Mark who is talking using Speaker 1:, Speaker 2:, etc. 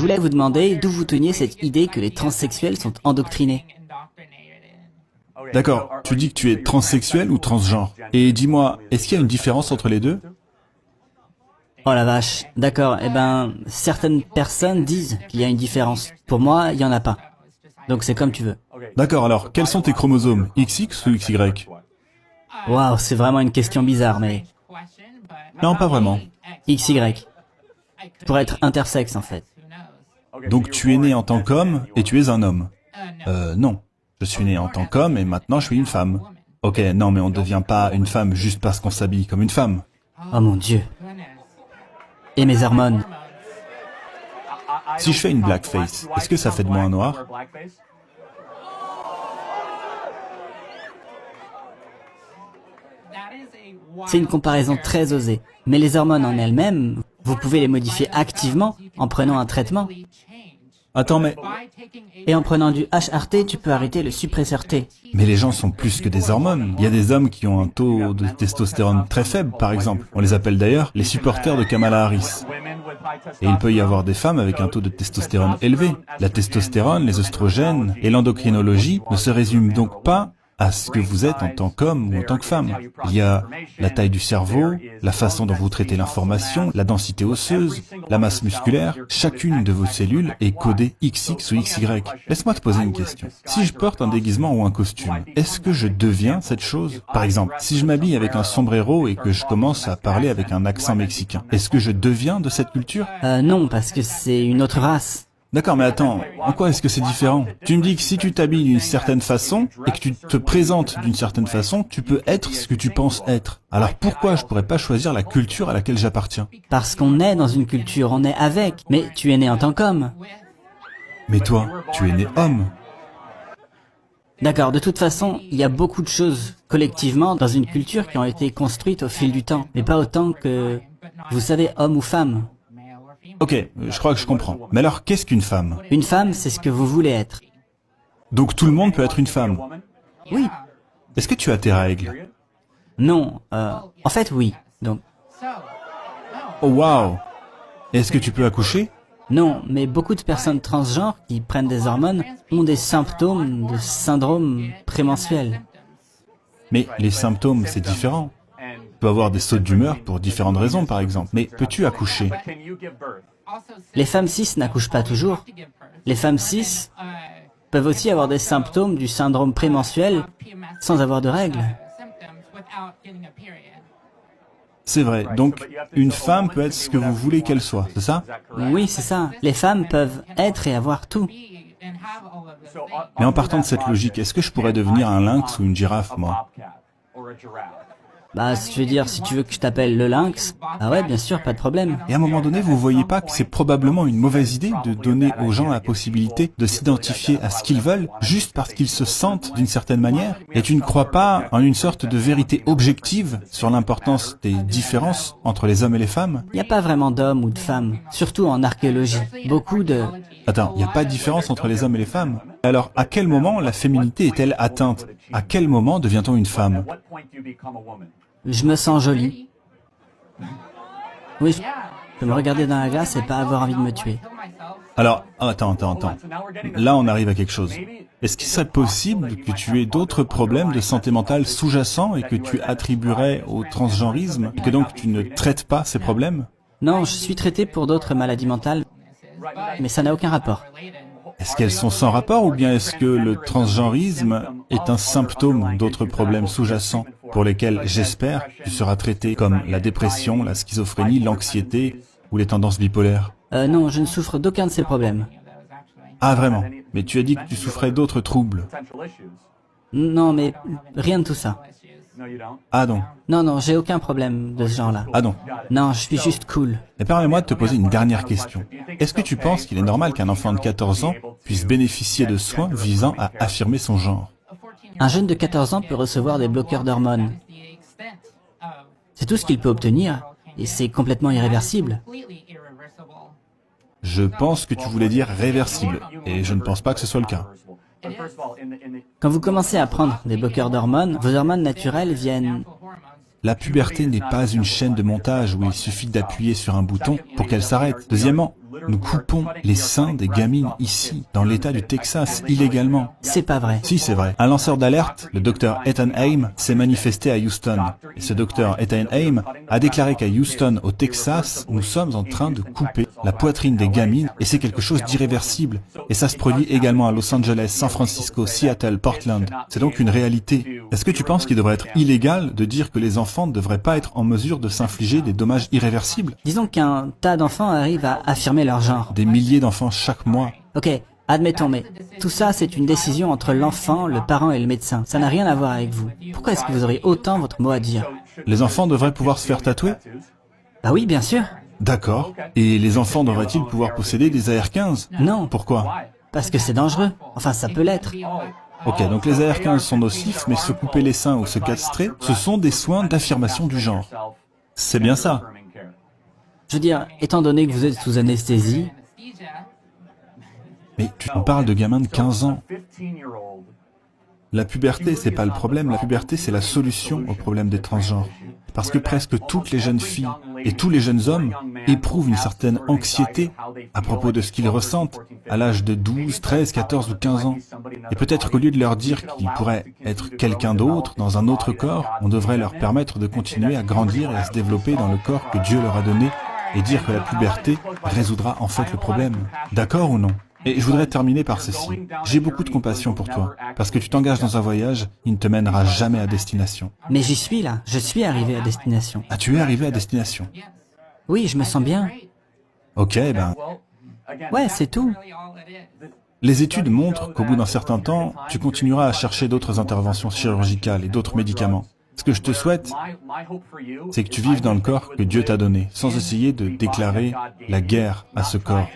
Speaker 1: Je voulais vous demander d'où vous teniez cette idée que les transsexuels sont endoctrinés.
Speaker 2: D'accord, tu dis que tu es transsexuel ou transgenre. Et dis-moi, est-ce qu'il y a une différence entre les deux?
Speaker 1: Oh la vache, d'accord, eh ben, certaines personnes disent qu'il y a une différence. Pour moi, il n'y en a pas. Donc c'est comme tu veux.
Speaker 2: D'accord, alors, quels sont tes chromosomes, XX ou XY?
Speaker 1: Waouh, c'est vraiment une question bizarre, mais...
Speaker 2: Non, pas vraiment.
Speaker 1: XY. Pour être intersexe, en fait.
Speaker 2: Donc tu es né en tant qu'homme et tu es un homme. Non. Je suis né en tant qu'homme et maintenant je suis une femme. Ok, non mais on ne devient pas une femme juste parce qu'on s'habille comme une femme.
Speaker 1: Oh mon Dieu. Et mes hormones.
Speaker 2: Si je fais une blackface, est-ce que ça fait de moi un noir?
Speaker 1: C'est une comparaison très osée. Mais les hormones en elles-mêmes, vous pouvez les modifier activement en prenant un traitement.
Speaker 2: Attends, mais...
Speaker 1: Et en prenant du HRT, tu peux arrêter le suppresseur T.
Speaker 2: Mais les gens sont plus que des hormones. Il y a des hommes qui ont un taux de testostérone très faible, par exemple. On les appelle d'ailleurs les supporters de Kamala Harris. Et il peut y avoir des femmes avec un taux de testostérone élevé. La testostérone, les œstrogènes et l'endocrinologie ne se résument donc pas à ce que vous êtes en tant qu'homme ou en tant que femme. Il y a la taille du cerveau, la façon dont vous traitez l'information, la densité osseuse, la masse musculaire. Chacune de vos cellules est codée XX ou XY. Laisse-moi te poser une question. Si je porte un déguisement ou un costume, est-ce que je deviens cette chose? Par exemple, si je m'habille avec un sombrero et que je commence à parler avec un accent mexicain, est-ce que je deviens de cette culture?
Speaker 1: Non, parce que c'est une autre race.
Speaker 2: D'accord, mais attends, en quoi est-ce que c'est différent? Tu me dis que si tu t'habilles d'une certaine façon et que tu te présentes d'une certaine façon, tu peux être ce que tu penses être. Alors pourquoi je pourrais pas choisir la culture à laquelle j'appartiens?
Speaker 1: Parce qu'on est dans une culture, on est avec. Mais tu es né en tant qu'homme.
Speaker 2: Mais toi, tu es né homme.
Speaker 1: D'accord, de toute façon, il y a beaucoup de choses collectivement dans une culture qui ont été construites au fil du temps, mais pas autant que, vous savez, homme ou femme.
Speaker 2: Ok, je crois que je comprends. Mais alors, qu'est-ce qu'une femme?
Speaker 1: Une femme, c'est ce que vous voulez être.
Speaker 2: Donc tout le monde peut être une femme?
Speaker 1: Oui.
Speaker 2: Est-ce que tu as tes règles?
Speaker 1: Non, en fait, oui. Donc,
Speaker 2: Oh waouh! Est-ce que tu peux accoucher?
Speaker 1: non, mais beaucoup de personnes transgenres qui prennent des hormones ont des symptômes de syndrome prémenstruel.
Speaker 2: Mais les symptômes, c'est différent. Tu peux avoir des sautes d'humeur pour différentes raisons, par exemple. Mais peux-tu accoucher?
Speaker 1: Les femmes cis n'accouchent pas toujours. Les femmes cis peuvent aussi avoir des symptômes du syndrome prémenstruel sans avoir de règles.
Speaker 2: C'est vrai. Donc, une femme peut être ce que vous voulez qu'elle soit, c'est ça?
Speaker 1: Oui, c'est ça. Les femmes peuvent être et avoir tout.
Speaker 2: Mais en partant de cette logique, est-ce que je pourrais devenir un lynx ou une girafe, moi?
Speaker 1: Bah, si tu veux dire, si tu veux que je t'appelle le lynx, ah ouais, bien sûr, pas de problème.
Speaker 2: Et à un moment donné, vous voyez pas que c'est probablement une mauvaise idée de donner aux gens la possibilité de s'identifier à ce qu'ils veulent, juste parce qu'ils se sentent d'une certaine manière? Et tu ne crois pas en une sorte de vérité objective sur l'importance des différences entre les hommes et les femmes?
Speaker 1: Il n'y a pas vraiment d'hommes ou de femmes, surtout en archéologie. Beaucoup de...
Speaker 2: Attends, il n'y a pas de différence entre les hommes et les femmes. Alors, à quel moment la féminité est-elle atteinte? À quel moment devient-on une femme?
Speaker 1: Je me sens jolie. Oui, je peux me regarder dans la glace et pas avoir envie de me tuer.
Speaker 2: Alors, attends. Là, on arrive à quelque chose. Est-ce qu'il serait possible que tu aies d'autres problèmes de santé mentale sous-jacents et que tu attribuerais au transgenrisme et que donc tu ne traites pas ces problèmes?
Speaker 1: Non, je suis traité pour d'autres maladies mentales, mais ça n'a aucun rapport.
Speaker 2: Est-ce qu'elles sont sans rapport ou bien est-ce que le transgenrisme est un symptôme d'autres problèmes sous-jacents pour lesquels, j'espère, tu seras traité comme la dépression, la schizophrénie, l'anxiété ou les tendances bipolaires?
Speaker 1: Non, je ne souffre d'aucun de ces problèmes.
Speaker 2: Ah vraiment? Mais tu as dit que tu souffrais d'autres troubles.
Speaker 1: Non, mais rien de tout ça.
Speaker 2: Ah non.
Speaker 1: Non, j'ai aucun problème de ce genre-là.
Speaker 2: Ah non.
Speaker 1: Non, je suis juste cool.
Speaker 2: Et permets-moi de te poser une dernière question. Est-ce que tu penses qu'il est normal qu'un enfant de 14 ans puisse bénéficier de soins visant à affirmer son genre?
Speaker 1: Un jeune de 14 ans peut recevoir des bloqueurs d'hormones. C'est tout ce qu'il peut obtenir, et c'est complètement irréversible.
Speaker 2: Je pense que tu voulais dire réversible, et je ne pense pas que ce soit le cas.
Speaker 1: Quand vous commencez à prendre des bloqueurs d'hormones, vos hormones naturelles viennent...
Speaker 2: La puberté n'est pas une chaîne de montage où il suffit d'appuyer sur un bouton pour qu'elle s'arrête. Deuxièmement, Nous coupons les seins des gamines ici, dans l'État du Texas, illégalement.
Speaker 1: C'est pas vrai.
Speaker 2: Si, c'est vrai. Un lanceur d'alerte, le docteur Ethan Haim, s'est manifesté à Houston. Et ce docteur Ethan Haim a déclaré qu'à Houston, au Texas, nous sommes en train de couper la poitrine des gamines et c'est quelque chose d'irréversible. Et ça se produit également à Los Angeles, San Francisco, Seattle, Portland. C'est donc une réalité. Est-ce que tu penses qu'il devrait être illégal de dire que les enfants ne devraient pas être en mesure de s'infliger des dommages irréversibles?
Speaker 1: Disons qu'un tas d'enfants arrivent à affirmer leur genre.
Speaker 2: Des milliers d'enfants chaque mois.
Speaker 1: Ok, admettons, mais tout ça, c'est une décision entre l'enfant, le parent et le médecin. Ça n'a rien à voir avec vous. Pourquoi est-ce que vous auriez autant votre mot à dire?
Speaker 2: Les enfants devraient pouvoir se faire tatouer?
Speaker 1: Bah oui, bien sûr.
Speaker 2: D'accord. Et les enfants devraient-ils pouvoir posséder des AR-15?
Speaker 1: Non.
Speaker 2: Pourquoi?
Speaker 1: Parce que c'est dangereux. Enfin, ça peut l'être.
Speaker 2: Ok, donc les AR-15 sont nocifs, mais se couper les seins ou se castrer, ce sont des soins d'affirmation du genre. C'est bien ça.
Speaker 1: Je veux dire, étant donné que vous êtes sous anesthésie...
Speaker 2: Mais on parle de gamins de 15 ans. La puberté, c'est pas le problème. La puberté, c'est la solution au problème des transgenres. Parce que presque toutes les jeunes filles et tous les jeunes hommes éprouvent une certaine anxiété à propos de ce qu'ils ressentent à l'âge de 12, 13, 14 ou 15 ans. Et peut-être qu'au lieu de leur dire qu'ils pourraient être quelqu'un d'autre, dans un autre corps, on devrait leur permettre de continuer à grandir et à se développer dans le corps que Dieu leur a donné et dire que la puberté résoudra en fait le problème. D'accord ou non? Et je voudrais terminer par ceci. J'ai beaucoup de compassion pour toi, parce que tu t'engages dans un voyage, il ne te mènera jamais à destination.
Speaker 1: Mais j'y suis là, je suis arrivé à destination.
Speaker 2: Ah, tu es arrivé à destination?
Speaker 1: Oui, je me sens bien.
Speaker 2: Ok, ben...
Speaker 1: Ouais, c'est tout.
Speaker 2: Les études montrent qu'au bout d'un certain temps, tu continueras à chercher d'autres interventions chirurgicales et d'autres médicaments. Ce que je te souhaite, c'est que tu vives dans le corps que Dieu t'a donné, sans essayer de déclarer la guerre à ce corps.